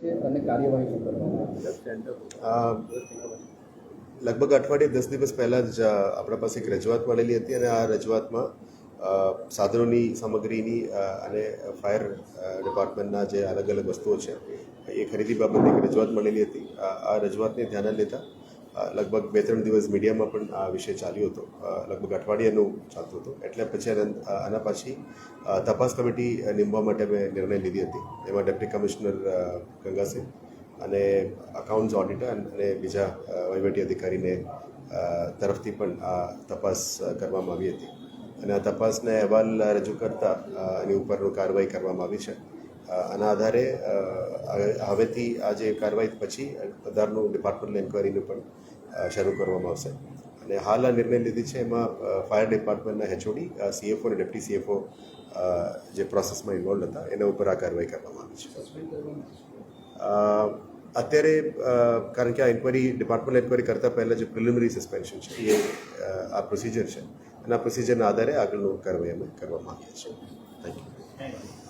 અને કાર્યવાહી શું કરવામાં લગભગ અઠવાડિયે 10 દિવસ પહેલાં જ આપણા પાસે એક રજૂઆત મળેલી હતી અને આ રજૂઆતમાં સાધનોની સામગ્રીની અને ફાયર ડિપાર્ટમેન્ટના જે અલગ અલગ વસ્તુઓ છે એ ખરીદી બાબતે એક રજૂઆત મળેલી હતી. આ રજૂઆતને ધ્યાને લેતા લગભગ 2-3 દિવસ મીડિયામાં પણ આ વિષય ચાલ્યો હતો, લગભગ અઠવાડિયાનું ચાલતું હતું. એટલે પછી આના પછી તપાસ કમિટી નીમવા માટે મેં નિર્ણય લીધી હતી. એમાં ડેપ્ટી કમિશનર ગંગાસિંહ અને અકાઉન્ટ્સ ઓડિટર અને બીજા વહીવટી અધિકારીને તરફથી પણ આ તપાસ કરવામાં આવી હતી અને આ તપાસને અહેવાલ રજૂ કરતા એની ઉપરનું કાર્યવાહી કરવામાં આવી છે. આના આધારે હવેથી આ જે કાર્યવાહી પછી વધારનું ડિપાર્ટમેન્ટલ એન્ક્વાયરીનું પણ શરૂ કરવામાં આવશે અને હાલ આ નિર્ણય લીધી છે એમાં ફાયર ડિપાર્ટમેન્ટના HOD, CFO અને ડેપ્ટી CFO જે પ્રોસેસમાં ઇન્વોલ્વ હતા એના ઉપર આ કાર્યવાહી કરવામાં આવી છે. અત્યારે કારણ કે આ ઇન્ક્વાયરી ડિપાર્ટમેન્ટ ઇન્ક્વાયરી કરતાં પહેલાં જે પ્રિલિમિનરી સસ્પેન્શન છે એ આ પ્રોસિજર છે અને આ પ્રોસિજરના આધારે આગળનું કાર્યવાહી અમે કરવામાં આવીએ છીએ. Thank you.